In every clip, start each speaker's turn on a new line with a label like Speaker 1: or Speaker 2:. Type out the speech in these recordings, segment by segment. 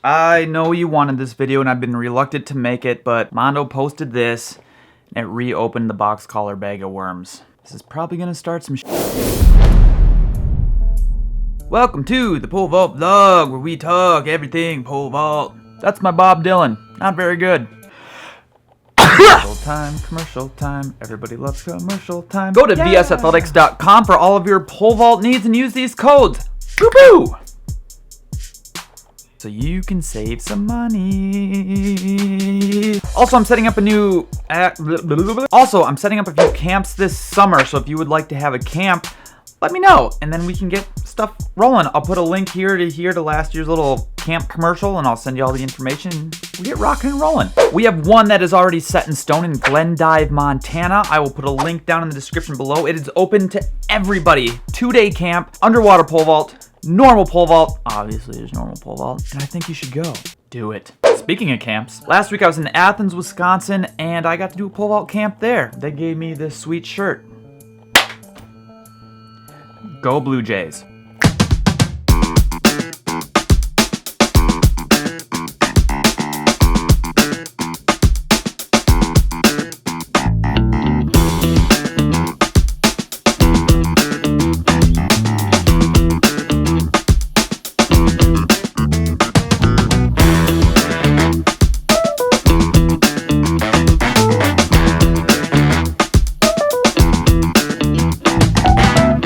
Speaker 1: I know you wanted this video and I've been reluctant to make it, but Mondo posted this and it reopened the box collar bag of worms. This is probably gonna start some Welcome to the pole vault vlog, where we talk everything pole vault. That's my Bob Dylan. Not very good. Commercial time. Everybody loves commercial time. Go to vsathletics.com for all of your pole vault needs and use these codes. Boo-boo! So you can save some money. Also, I'm setting up a few camps this summer. So if you would like to have a camp, let me know, and then we can get stuff rolling. I'll put a link here to last year's little camp commercial, and I'll send you all the information. We get rocking and rolling. We have one that is already set in stone in Glendive, Montana. I will put a link down in the description below. It is open to everybody. 2-day camp, underwater pole vault, normal pole vault. Obviously, there's normal pole vault, and I think you should go. Do it. Speaking of camps, last week I was in Athens, Wisconsin, and I got to do a pole vault camp there. They gave me this sweet shirt. Go Blue Jays.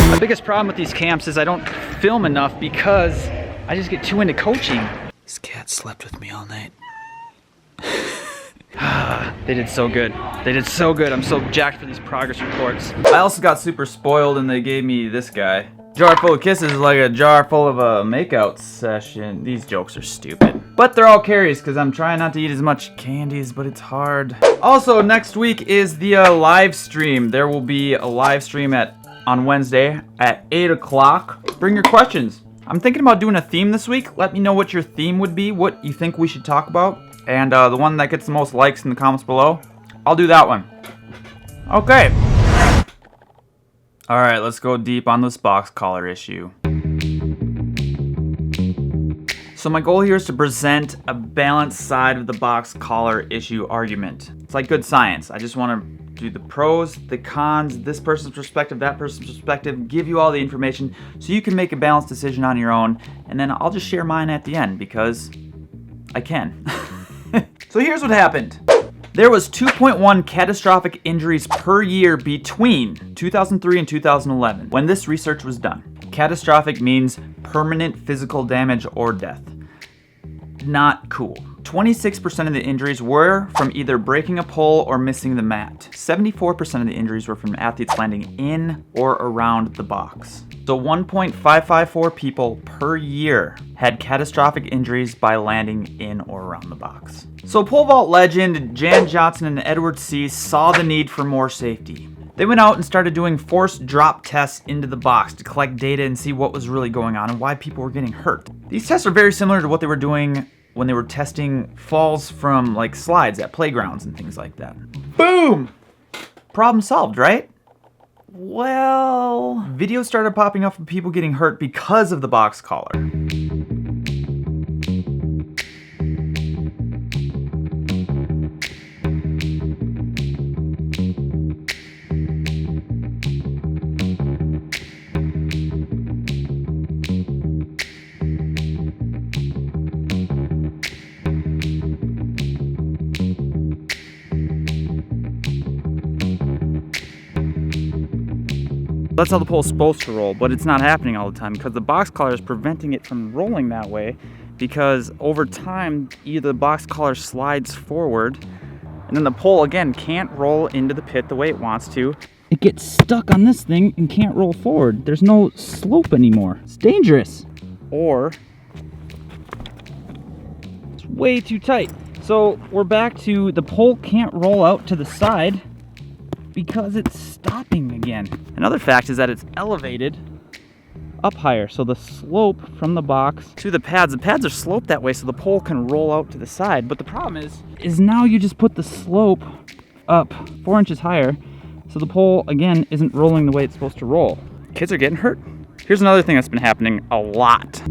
Speaker 1: The biggest problem with these camps is I don't film enough because I just get too into coaching. This cat slept with me all night. They did so good. They did so good. I'm so jacked for these progress reports. I also got super spoiled and they gave me this guy. Jar full of kisses is like a jar full of a makeout session. These jokes are stupid. But they're all carries because I'm trying not to eat as much candies, but it's hard. Also, next week is the live stream. There will be a live stream on Wednesday at 8 o'clock. Bring your questions. I'm thinking about doing a theme this week. Let me know what your theme would be, what you think we should talk about. And the one that gets the most likes in the comments below, I'll do that one. Okay. All right, let's go deep on this box collar issue. So my goal here is to present a balanced side of the box collar issue argument. It's like good science. I just want to do the pros, the cons, this person's perspective, that person's perspective, give you all the information so you can make a balanced decision on your own, and then I'll just share mine at the end because I can. So here's what happened. There was 2.1 catastrophic injuries per year between 2003 and 2011 when this research was done. Catastrophic means permanent physical damage or death. Not cool. 26% of the injuries were from either breaking a pole or missing the mat. 74% of the injuries were from athletes landing in or around the box. So 1.554 people per year had catastrophic injuries by landing in or around the box. So pole vault legend Jan Johnson and Edward C. saw the need for more safety. They went out and started doing forced drop tests into the box to collect data and see what was really going on and why people were getting hurt. These tests are very similar to what they were doing when they were testing falls from like slides at playgrounds and things like that. Boom! Problem solved, right? Well, videos started popping up of people getting hurt because of the box collar. That's how the pole's supposed to roll, but it's not happening all the time because the box collar is preventing it from rolling that way, because over time either the box collar slides forward and then the pole again can't roll into the pit the way it wants to. It gets stuck on this thing and can't roll forward. There's no slope anymore. It's dangerous. Or it's way too tight. So we're back to the pole can't roll out to the side because it's stopping again. Another fact is that it's elevated up higher, so the slope from the box to the pads are sloped that way so the pole can roll out to the side. But the problem is now you just put the slope up 4 inches higher, so the pole again isn't rolling the way it's supposed to roll. Kids are getting hurt. Here's another thing that's been happening a lot.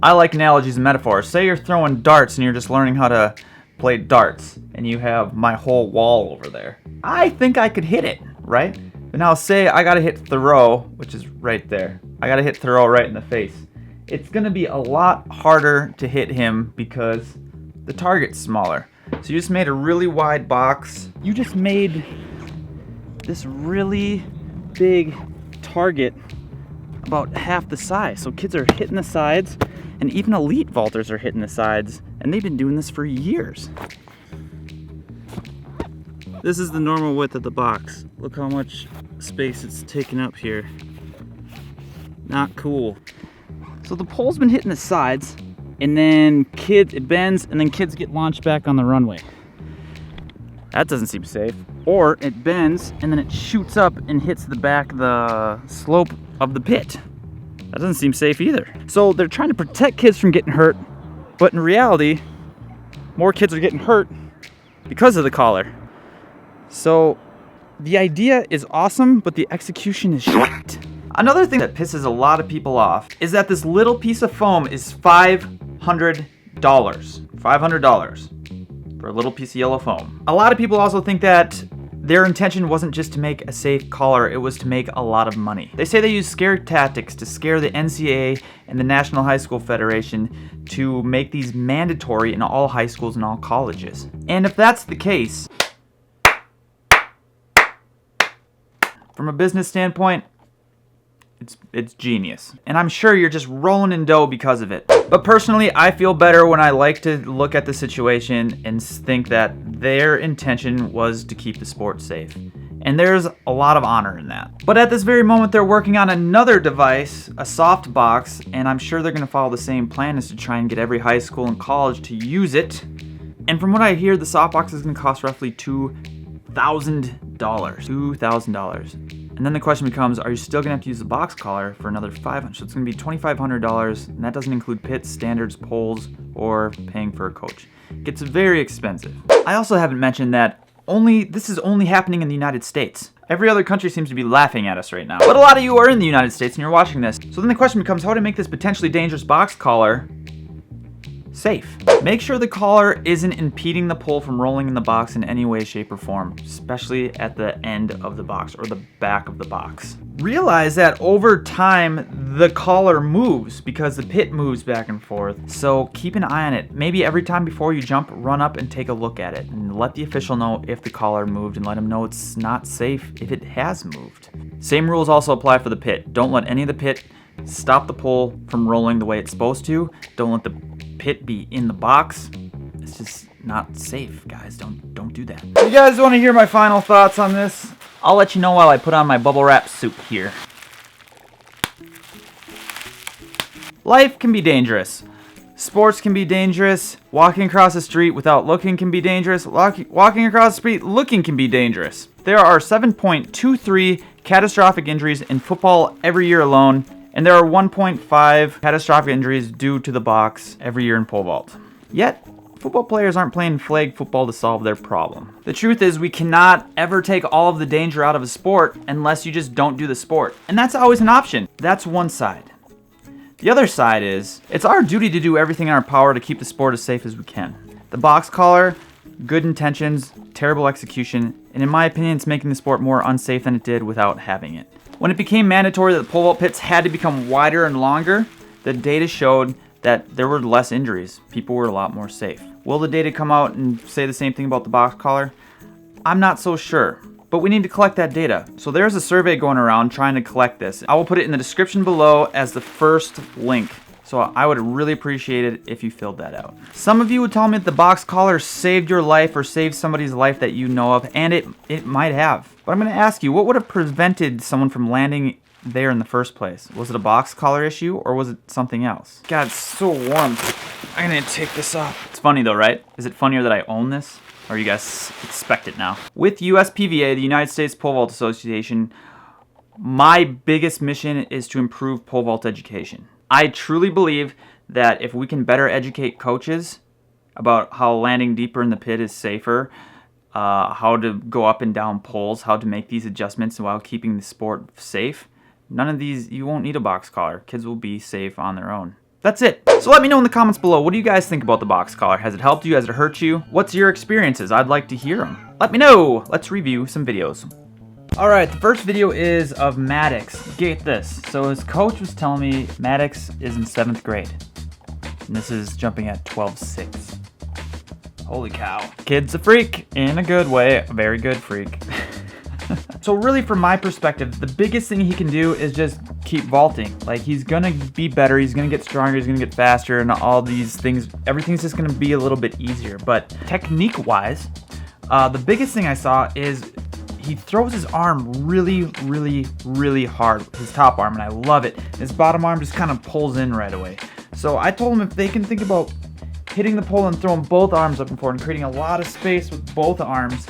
Speaker 1: I like analogies and metaphors. Say you're throwing darts and you're just learning how to play darts, and you have my whole wall over there. I think I could hit it, right? But now say I gotta hit Thoreau, which is right there. I gotta hit Thoreau right in the face. It's gonna be a lot harder to hit him because the target's smaller. So you just made a really wide box. You just made this really big target about half the size. So kids are hitting the sides, and even elite vaulters are hitting the sides, and they've been doing this for years. This is the normal width of the box. Look how much space it's taking up here. Not cool. So the pole's been hitting the sides, and then it bends, and then kids get launched back on the runway. That doesn't seem safe. Or it bends, and then it shoots up and hits the back of the slope of the pit. That doesn't seem safe either. So they're trying to protect kids from getting hurt, but in reality, more kids are getting hurt because of the collar. So the idea is awesome, but the execution is shit. Another thing that pisses a lot of people off is that this little piece of foam is $500. $500 for a little piece of yellow foam. A lot of people also think that their intention wasn't just to make a safe collar, it was to make a lot of money. They say they use scare tactics to scare the NCAA and the National High School Federation to make these mandatory in all high schools and all colleges. And if that's the case, from a business standpoint, it's genius. And I'm sure you're just rolling in dough because of it. But personally, I feel better when I like to look at the situation and think that their intention was to keep the sport safe. And there's a lot of honor in that. But at this very moment, they're working on another device, a soft box, and I'm sure they're gonna follow the same plan as to try and get every high school and college to use it. And from what I hear, the soft box is gonna cost roughly $2,000. $2,000. And then the question becomes, are you still gonna have to use the box collar for another $500? So it's gonna be $2,500, and that doesn't include pits, standards, poles, or paying for a coach. It gets very expensive. I also haven't mentioned that this is only happening in the United States. Every other country seems to be laughing at us right now. But a lot of you are in the United States and you're watching this. So then the question becomes, how to make this potentially dangerous box collar safe. Make sure the collar isn't impeding the pole from rolling in the box in any way, shape, or form, especially at the end of the box or the back of the box. Realize that over time, the collar moves because the pit moves back and forth, so keep an eye on it. Maybe every time before you jump, run up and take a look at it, and let the official know if the collar moved, and let him know it's not safe if it has moved. Same rules also apply for the pit. Don't let any of the pit stop the pole from rolling the way it's supposed to. Don't let the pit be in the box. It's just not safe, guys. Don't do that. If you guys want to hear my final thoughts on this, I'll let you know while I put on my bubble wrap suit here. Life can be dangerous. Sports can be dangerous. Walking across the street without looking can be dangerous. Walking across the street looking can be dangerous. There are 7.23 catastrophic injuries in football every year alone, and there are 1.5 catastrophic injuries due to the box every year in pole vault. Yet, football players aren't playing flag football to solve their problem. The truth is, we cannot ever take all of the danger out of a sport unless you just don't do the sport. And that's always an option. That's one side. The other side is, it's our duty to do everything in our power to keep the sport as safe as we can. The box collar, good intentions, terrible execution, and in my opinion, it's making the sport more unsafe than it did without having it. When it became mandatory that the pole vault pits had to become wider and longer, the data showed that there were less injuries. People were a lot more safe. Will the data come out and say the same thing about the box collar? I'm not so sure, but we need to collect that data. So there's a survey going around trying to collect this. I will put it in the description below as the first link. So I would really appreciate it if you filled that out. Some of you would tell me that the box collar saved your life or saved somebody's life that you know of, and it might have. But I'm gonna ask you, what would have prevented someone from landing there in the first place? Was it a box collar issue or was it something else? God, it's so warm. I'm gonna take this off. It's funny though, right? Is it funnier that I own this? Or you guys expect it now? With USPVA, the United States Pole Vault Association, my biggest mission is to improve pole vault education. I truly believe that if we can better educate coaches about how landing deeper in the pit is safer, how to go up and down poles, how to make these adjustments while keeping the sport safe, none of these, you won't need a box collar. Kids will be safe on their own. That's it. So let me know in the comments below, what do you guys think about the box collar? Has it helped you? Has it hurt you? What's your experiences? I'd like to hear them. Let me know. Let's review some videos. Alright, the first video is of Maddox. Get this. So his coach was telling me Maddox is in 7th grade. And this is jumping at 12.6. Holy cow. Kid's a freak. In a good way. A very good freak. So really, from my perspective, the biggest thing he can do is just keep vaulting. Like, he's gonna be better, he's gonna get stronger, he's gonna get faster, and all these things, everything's just gonna be a little bit easier. But technique-wise, the biggest thing I saw is he throws his arm really, really, really hard, his top arm, and I love it. His bottom arm just kind of pulls in right away. So I told him if they can think about hitting the pole and throwing both arms up and forward and creating a lot of space with both arms,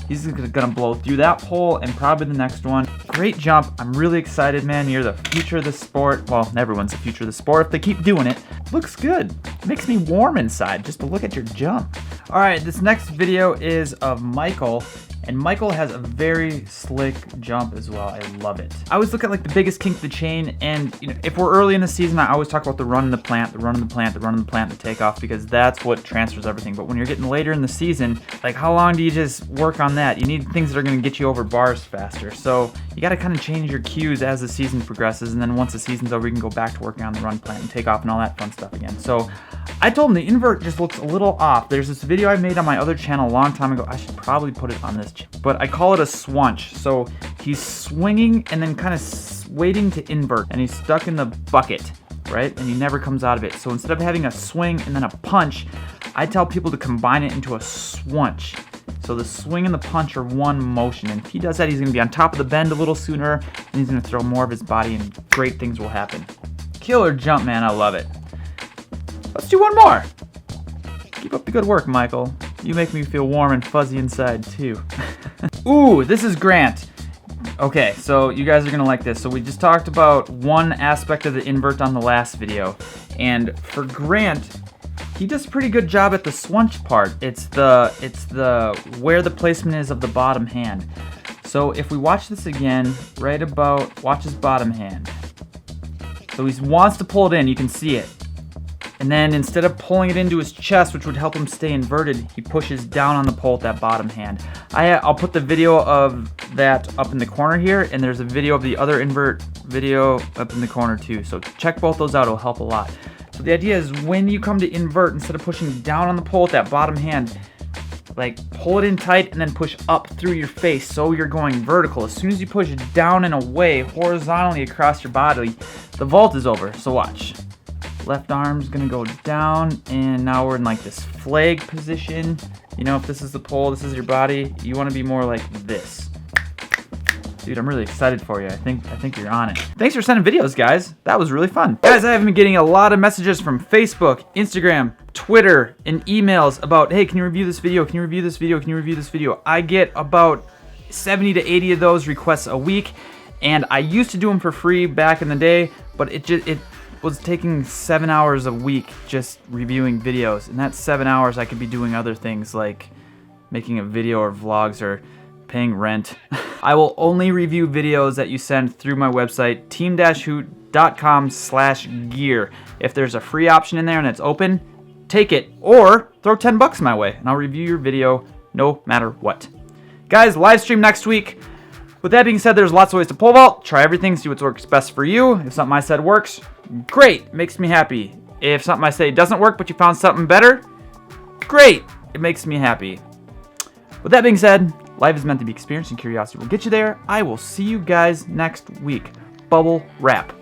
Speaker 1: he's gonna blow through that pole and probably the next one. Great jump. I'm really excited, man. You're the future of the sport. Well, everyone's the future of the sport if they keep doing it. Looks good. Makes me warm inside just to look at your jump. All right, this next video is of Michael. And Michael has a very slick jump as well. I love it. I always look at like the biggest kink of the chain, and you know, if we're early in the season, I always talk about the run in the plant, the run in the plant, the run in the plant, the takeoff, because that's what transfers everything. But when you're getting later in the season, like how long do you just work on that? You need things that are going to get you over bars faster. So you got to kind of change your cues as the season progresses, and then once the season's over, you can go back to working on the run plant and takeoff and all that fun stuff again. So I told him the invert just looks a little off. There's this video I made on my other channel a long time ago. I should probably put it on this channel, but I call it a swunch. So he's swinging and then kind of waiting to invert, and he's stuck in the bucket, right? And he never comes out of it. So instead of having a swing and then a punch, I tell people to combine it into a swunch. So the swing and the punch are one motion, and if he does that, he's going to be on top of the bend a little sooner, and he's going to throw more of his body, and great things will happen. Killer jump, man. I love it. Let's do one more. Keep up the good work, Michael. You make me feel warm and fuzzy inside, too. Ooh, this is Grant. Okay, so you guys are gonna like this. So we just talked about one aspect of the invert on the last video, and for Grant, he does a pretty good job at the swunch part. It's the where the placement is of the bottom hand. So if we watch this again, right about, watch his bottom hand. So he wants to pull it in, you can see it. And then instead of pulling it into his chest, which would help him stay inverted, he pushes down on the pole with that bottom hand. I'll put the video of that up in the corner here, and there's a video of the other invert video up in the corner too. So check both those out, it'll help a lot. So the idea is when you come to invert, instead of pushing down on the pole with that bottom hand, like pull it in tight and then push up through your face so you're going vertical. As soon as you push down and away horizontally across your body, the vault is over. So watch. Left arm's gonna go down, and now we're in like this flag position. You know, if this is the pole, this is your body, you wanna be more like this. Dude, I'm really excited for you. I think you're on it. Thanks for sending videos, guys. That was really fun. Guys, I have been getting a lot of messages from Facebook, Instagram, Twitter, and emails about, hey, can you review this video? Can you review this video? Can you review this video? I get about 70 to 80 of those requests a week, and I used to do them for free back in the day, but it was taking 7 hours a week just reviewing videos, and that 7 hours I could be doing other things like making a video or vlogs or paying rent. I will only review videos that you send through my website, team-hoot.com/gear. If there's a free option in there and it's open, take it, or throw 10 bucks my way and I'll review your video no matter what. Guys, live stream next week. With that being said, there's lots of ways to pole vault. Try everything, see what works best for you. If something I said works, great, makes me happy. If something I say doesn't work but you found something better, great, it makes me happy. With that being said, life is meant to be experienced and curiosity will get you there. I will see you guys next week. Bubble wrap.